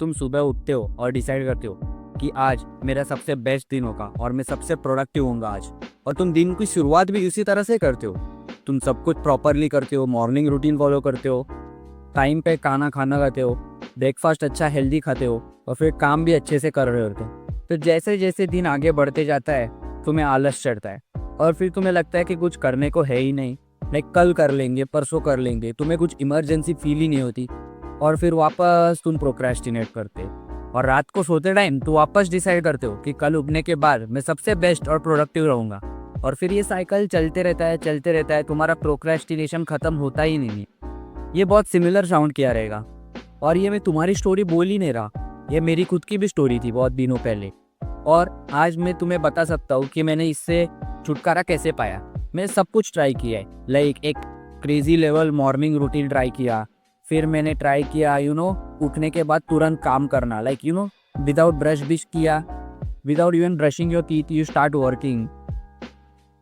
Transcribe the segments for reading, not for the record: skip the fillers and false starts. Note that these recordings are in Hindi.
तुम सुबह उठते हो और डिसाइड करते हो कि आज मेरा सबसे बेस्ट दिन होगा और मैं सबसे प्रोडक्टिव होऊंगा आज, और तुम दिन की शुरुआत भी उसी तरह से करते हो। तुम सब कुछ प्रॉपरली करते हो, मॉर्निंग रूटीन फॉलो करते हो, टाइम पे खाना खाना खाते हो, ब्रेकफास्ट अच्छा हेल्दी खाते हो, और फिर काम भी अच्छे से कर रहे होते हो। तो जैसे जैसे दिन आगे बढ़ते जाता है तुम्हें आलस चढ़ता है, और फिर तुम्हें लगता है कि कुछ करने को है ही नहीं, लाइक कल कर लेंगे, परसों कर लेंगे, तुम्हें कुछ इमरजेंसी फील ही नहीं होती, और फिर वापस तुम प्रोक्रेस्टिनेट करते हो। और रात को सोते टाइम तो वापस डिसाइड करते हो कि कल उठने के बाद मैं सबसे बेस्ट और प्रोडक्टिव रहूंगा, और फिर ये साइकिल चलते रहता है, तुम्हारा प्रोक्रेस्टिनेशन खत्म होता ही नहीं है। ये बहुत सिमिलर साउंड किया रहेगा, और ये मैं तुम्हारी स्टोरी बोल ही नहीं रहा, ये मेरी खुद की भी स्टोरी थी बहुत दिनों पहले। और आज मैं तुम्हें बता सकता हूँ कि मैंने इससे छुटकारा कैसे पाया। मैं सब कुछ ट्राई किया है, लाइक एक crazy level morning routine try किया, फिर मैंने ट्राई किया उठने के बाद तुरंत काम करना, लाइक विदाउट ब्रश बिश किया, without even brushing your teeth you start working.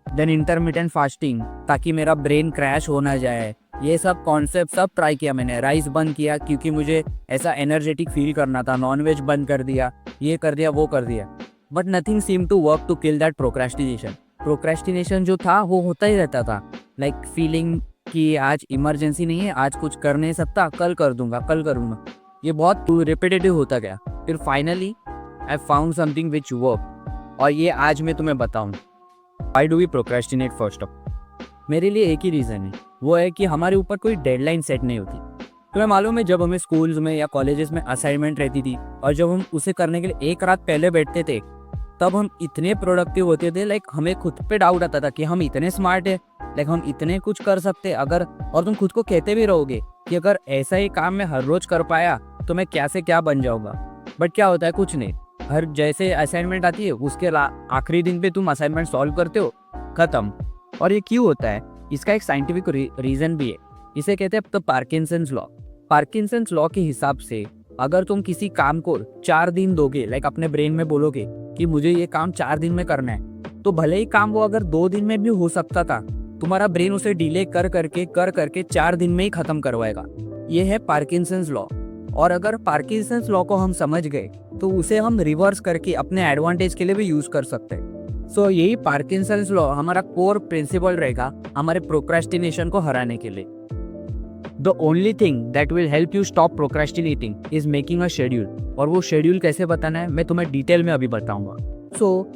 Then intermittent fasting, ताकि मेरा ब्रेन क्रैश हो ना जाए। ये सब कॉन्सेप्ट सब ट्राई किया मैंने। राइस बंद किया क्योंकि मुझे ऐसा एनर्जेटिक फील करना था, नॉनवेज बंद कर दिया, ये कर दिया वो कर दिया, but nothing seem to work to kill that procrastination. Procrastination जो था वो होता ही रहता था, लाइक फीलिंग कि आज इमरजेंसी नहीं है, आज कुछ कर नहीं सकता, कल कर दूंगा, कल करूँगा। ये बहुत रिपीटेटिव होता गया। फिर finally I found something which work, और ये आज मैं तुम्हें बताऊँ। Why do we procrastinate? First of, मेरे लिए एक ही रीज़न है, वो है कि हमारे ऊपर कोई डेडलाइन सेट नहीं होती। तुम्हें मालूम है, जब हमें स्कूल्स में या कॉलेजेस में असाइनमेंट रहती थी और जब हम उसे करने के लिए एक रात पहले बैठते थे, तब हम इतने प्रोडक्टिव होते थे, लाइक हमें खुद पे डाउट आता था कि हम इतने स्मार्ट है, लाइक हम इतने कुछ कर सकते अगर। और तुम खुद को कहते भी रहोगे कि अगर ऐसा ही काम मैं हर रोज कर पाया तो मैं क्या से क्या बन जाऊंगा। बट क्या होता है, कुछ नहीं। हर जैसे असाइनमेंट आती है उसके आखिरी दिन पे तुम असाइनमेंट सॉल्व करते हो, खत्म। और ये क्यों होता है, इसका एक साइंटिफिक रीजन भी है। इसे कहते हैं the Parkinson's law. Parkinson's law के हिसाब से अगर तुम किसी काम को 4 दिन दोगे, लाइक अपने ब्रेन में बोलोगे कि मुझे ये काम 4 दिन में करना है, तो भले ही काम वो अगर 2 दिन में भी हो सकता था, तुम्हारा ब्रेन उसे डिले कर करके 4 दिन में ही खत्म करवाएगा। ये है पार्किंसंस लॉ। और अगर पार्किंसंस लॉ को हम समझ गए तो उसे हम रिवर्स करके अपने एडवांटेज के लिए भी यूज कर सकते हैं। सो यही पार्किंसंस लॉ हमारा कोर प्रिंसिपल रहेगा हमारे प्रोक्रेस्टिनेशन को हराने के लिए। The only thing that will help you stop procrastinating is making a schedule। और वो शेड्यूल कैसे बताना है मैं तुम्हें डिटेल में अभी बताऊंगा।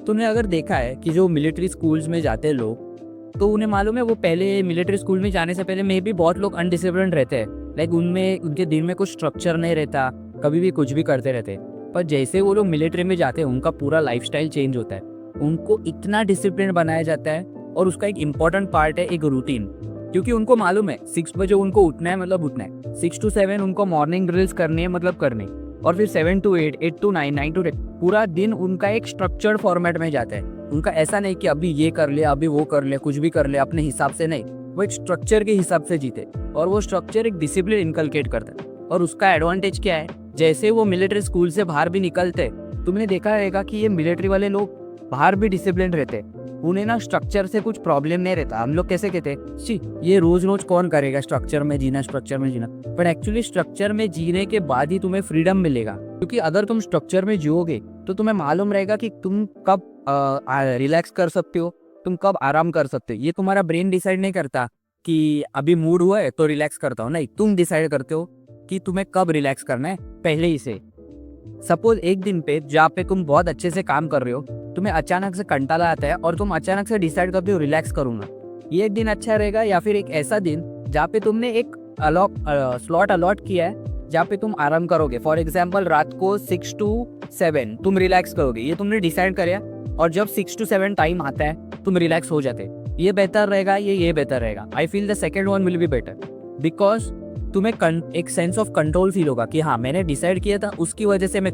तुमने अगर देखा है कि जो मिलिट्री स्कूल्स में जाते हैं लोग, तो उन्हें मालूम है वो पहले मिलिट्री स्कूल में जाने से पहले में भी बहुत लोग अनडिसिप्लिन रहते हैं, लाइक उनमें उनके दिन में कुछ स्ट्रक्चर नहीं रहता, कभी भी कुछ भी करते रहते। पर जैसे वो लोग मिलिट्री में जाते हैं उनका पूरा लाइफस्टाइल चेंज होता है, उनको इतना डिसिप्लिन बनाया जाता है। और उसका एक इम्पॉर्टेंट पार्ट है एक रूटीन, क्योंकि उनको मालूम है 6 बजे उनको उठना है, मतलब उठना है। 6 to 7 उनको मॉर्निंग ड्रिल्स करनी है, मतलब करनी। और फिर 7 to 8, 8 to 9, 9 to 10, पूरा दिन उनका एक स्ट्रक्चर्ड फॉर्मेट में जाता है। उनका ऐसा नहीं कि अभी ये कर ले, अभी वो कर ले, कुछ भी कर ले अपने हिसाब से, नहीं। वो एक स्ट्रक्चर के हिसाब से जीते, और वो स्ट्रक्चर एक डिसिप्लिन इनकलकेट करता है। और उसका एडवांटेज क्या है, जैसे वो मिलिट्री स्कूल से बाहर भी निकलते, तुमने देखा रहेगा कि ये मिलिट्री वाले लोग बाहर भी डिसिप्लिन रहते, उन्हें ना स्ट्रक्चर से कुछ प्रॉब्लम नहीं रहता। हम लोग कैसे कहते हैं, ये रोज रोज कौन करेगा स्ट्रक्चर में जीना, स्ट्रक्चर में जीना। पर एक्चुअली स्ट्रक्चर में जीने के बाद ही तुम्हें फ्रीडम मिलेगा, क्योंकि अगर तुम स्ट्रक्चर में जियोगे तो तुम्हें मालूम रहेगा कि तुम कब रिलैक्स कर सकते हो, तुम कब आराम कर सकते हो। ये तुम्हारा ब्रेन डिसाइड नहीं करता कि अभी मूड हुआ है तो रिलैक्स करता हूँ, नहीं, तुम डिसाइड करते हो कि तुम्हें कब रिलैक्स करना है पहले ही से। सपोज एक दिन पे जहाँ पे तुम बहुत अच्छे से काम कर रहे हो, तुम्हें अचानक से कंटाला आता है और तुम अचानक से डिसाइड करते हो रिलैक्स करूंगा। ये एक दिन अच्छा रहेगा, या फिर एक ऐसा दिन जहाँ पे तुमने एक स्लॉट अलॉट किया है जहाँ पे तुम आराम करोगे। फॉर एग्जाम्पल रात को 6 to 7 तुम रिलैक्स करोगे, ये तुमने डिसाइड करा। और जब 6 to 7 टाइम आता है तुम रिलैक्स हो जाते, ये बेहतर रहेगा, ये बेहतर रहेगा। I feel the second one will be better, because तुम्हें एक सेंस ऑफ कंट्रोल फील होगा कि हाँ मैंने डिसाइड किया था, उसकी वजह से मैं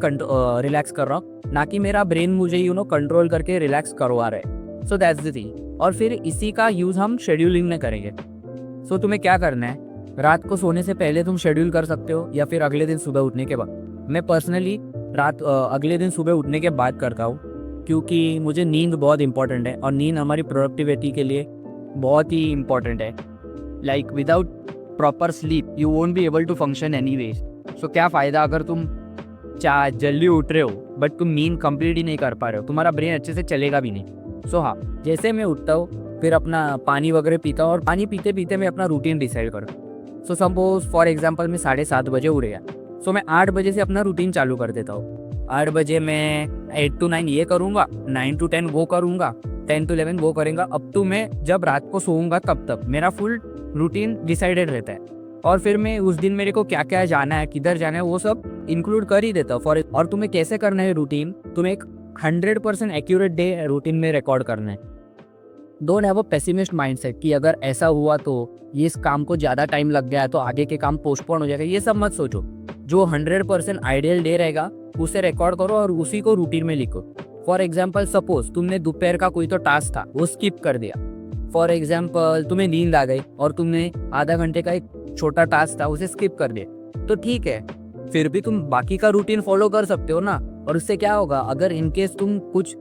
रिलैक्स कर रहा हूँ, ना कि मेरा ब्रेन मुझे कंट्रोल करके रिलैक्स करवा रहा है। So that's the thing. और फिर इसी का यूज हम शेड्यूलिंग में करेंगे। सो तुम्हें क्या करना है, रात को सोने से पहले तुम शेड्यूल कर सकते हो, या फिर अगले दिन सुबह उठने के बाद। मैं पर्सनली अगले दिन सुबह उठने के बाद करता हूँ, क्योंकि मुझे नींद बहुत इंपॉर्टेंट है, और नींद हमारी प्रोडक्टिविटी के लिए बहुत ही इंपॉर्टेंट है। Like without proper sleep you won't be able to function anyways. So क्या फ़ायदा अगर तुम जल्दी उठ रहे हो बट तुम नींद कंप्लीट ही नहीं कर पा रहे हो, तुम्हारा ब्रेन अच्छे से चलेगा भी नहीं। सो हाँ, जैसे मैं उठता हूँ फिर अपना पानी वगैरह पीता हूँ और पानी पीते पीते मैं अपना रूटीन डिसाइड करूँ। सो सपोज फॉर एग्जांपल मैं 7:30 बजे उठ गया, सो मैं 8 बजे से अपना रूटीन चालू कर देता हूँ। 8 बजे मैं 8 to 9 ये करूँगा, 9 to 10 वो करूँगा, 10 to 11 वो करेंगे, अब तो मैं जब रात को सोऊंगा तब तक मेरा फुल रूटीन डिसाइडेड रहता है। और फिर मैं उस दिन मेरे को क्या क्या जाना है, किधर जाना है, वो सब इंक्लूड कर ही देता हूँ। और तुम्हें कैसे करना है रूटीन, तुम्हें एक 100% एक्यूरेट डे रूटीन में रिकॉर्ड करना है। Don't have a pessimist mindset कि अगर ऐसा हुआ तो ये इस काम को ज़्यादा टाइम लग गया तो आगे के काम पोस्टपोन हो जाएगा, ये सब मत सोचो। जो 100% आइडियल डे रहेगा उसे रिकॉर्ड करो और उसी को रूटीन में लिखो। फॉर एग्जाम्पल सपोज तुमने दोपहर का कोई तो टास्क था वो स्किप कर दिया, फॉर एग्जाम्पल तुम्हें नींद आ गई और तुमने आधा घंटे का एक छोटा टास्क था उसे स्किप कर दिया, तो ठीक है, फिर भी तुम बाकी का रूटीन फॉलो कर सकते हो ना। और उससे क्या होगा, अगर इनकेस तुम कुछ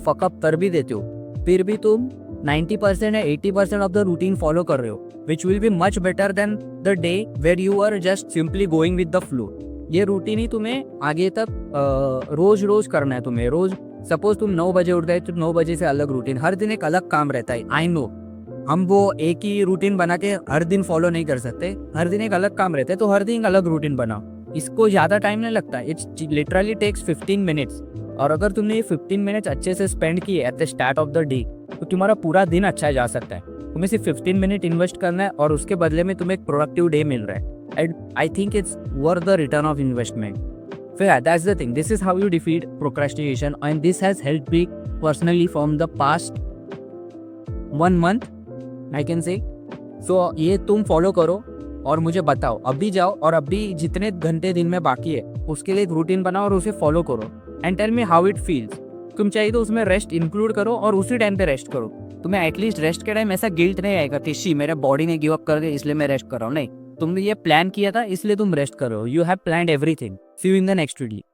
फकअप कर भी देते हो फिर भी तुम 90% या 80% ऑफ द रूटीन फॉलो कर रहे हो, which will be much better than the day where you are just simply going with the flow. ये रूटीन ही तुम्हें आगे तक रोज रोज करना है। तुम्हें रोज सपोज तुम 9 बजे उठ गए तो 9 बजे से अलग रूटीन, हर दिन एक अलग काम रहता है। आई नो हम वो एक ही रूटीन बना के हर दिन फॉलो नहीं कर सकते, हर दिन एक अलग काम रहता है, तो हर दिन अलग रूटीन बनाओ। इसको ज़्यादा टाइम नहीं लगता, इट्स लिटरली टेक्स 15 मिनट्स। और अगर तुमने ये 15 मिनट्स अच्छे से स्पेंड किए at the start of the day तो तुम्हारा पूरा दिन अच्छा जा सकता है। तुम्हें सिर्फ 15 मिनट इन्वेस्ट करना है और उसके बदले में तुम्हें एक प्रोडक्टिव डे मिल रहा है। And I think it's worth the return of investment. फिर that's the thing, this is how you defeat procrastination and this has helped me personally from the past 1 month I can say. So ये तुम फॉलो करो और मुझे बताओ, अभी जाओ और अभी जितने घंटे दिन में बाकी है उसके लिए एक रूटीन बनाओ और उसे फॉलो करो and tell me how it feels. तुम चाहिए तो उसमें रेस्ट इंक्लूड करो और उसी टाइम पे रेस्ट करो। तुम्हें एटलीस्ट रेस्ट के टाइम ऐसा गिल्ट नहीं आएगा कि शी मेरे बॉडी ने गिव अप कर दिया इसलिए मैं रेस्ट कर रहा हूँ। नहीं, तुमने ये प्लान किया था इसलिए तुम रेस्ट करो। You have planned everything. See you in the next video.